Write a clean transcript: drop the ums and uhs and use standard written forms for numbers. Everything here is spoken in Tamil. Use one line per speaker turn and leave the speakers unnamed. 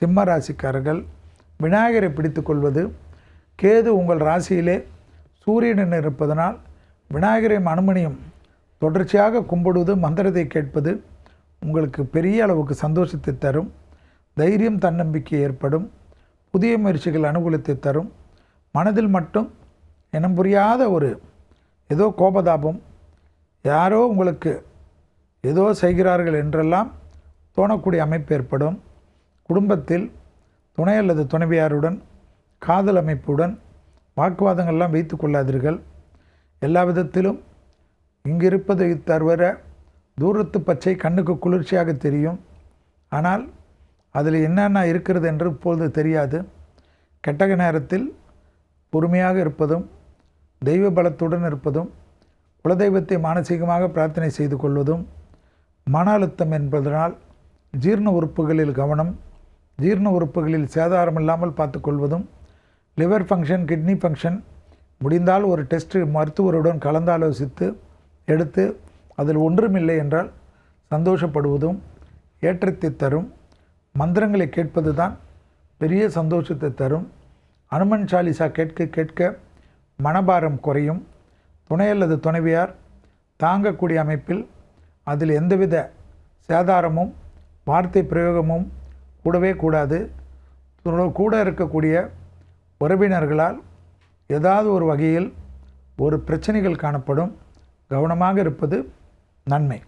சிம்ம ராசிக்காரர்கள் விநாயகரை பிடித்து கொள்வது, கேது உங்கள் ராசியிலே சூரியனுடன் இருப்பதனால் விநாயகரையும் அனுமனையும் தொடர்ச்சியாக கும்பிடுவது, மந்திரத்தை கேட்பது உங்களுக்கு பெரிய அளவுக்கு சந்தோஷத்தை தரும். தைரியம், தன்னம்பிக்கை ஏற்படும். புதிய முயற்சிகள் அனுகூலத்தை தரும். மனதில் மட்டும் இனம் புரியாத ஒரு ஏதோ கோபதாபம், யாரோ உங்களுக்கு ஏதோ செய்கிறார்கள் என்றெல்லாம் தோணக்கூடிய அமைப்பு ஏற்படும். குடும்பத்தில் துணை அல்லது துணைவியாருடன் காதல் அமைப்புடன் வாக்குவாதங்கள்லாம் வைத்து கொள்ளாதீர்கள். எல்லா விதத்திலும் இங்கிருப்பது தவிர தூரத்து பச்சை கண்ணுக்கு குளிர்ச்சியாக தெரியும். ஆனால் அதில் என்னென்ன இருக்கிறது என்று இப்பொழுது தெரியாது. கெட்டக நேரத்தில் பொறுமையாக இருப்பதும், தெய்வ பலத்துடன் இருப்பதும், குலதெய்வத்தை மானசீகமாக பிரார்த்தனை செய்து கொள்வதும், மன அழுத்தம் என்பதனால் ஜீரண உறுப்புகளில் கவனம், ஜீரண உறுப்புகளில் சேதாரம் இல்லாமல் பார்த்து கொள்வதும், லிவர் ஃபங்க்ஷன், கிட்னி ஃபங்க்ஷன் முடிந்தால் ஒரு டெஸ்ட் மருத்துவருடன் கலந்தாலோசித்து எடுத்து அதில் ஒன்றுமில்லை என்றால் சந்தோஷப்படுவதும் ஏற்றத்தை தரும். மந்திரங்களை கேட்பது தான் பெரிய சந்தோஷத்தை தரும். அனுமன் சாலிசா கேட்க கேட்க மனபாரம் குறையும். துணை அல்லது துணைவியார் தாங்கக்கூடிய அமைப்பில் அதில் எந்தவித சேதாரமும் வார்த்தை பிரயோகமும் கூடவே கூடாது. கூட இருக்கக்கூடிய உறவினர்களால் ஏதாவது ஒரு வகையில் ஒரு பிரச்சனைகள் காணப்படும். கவனமாக இருப்பது நன்மை.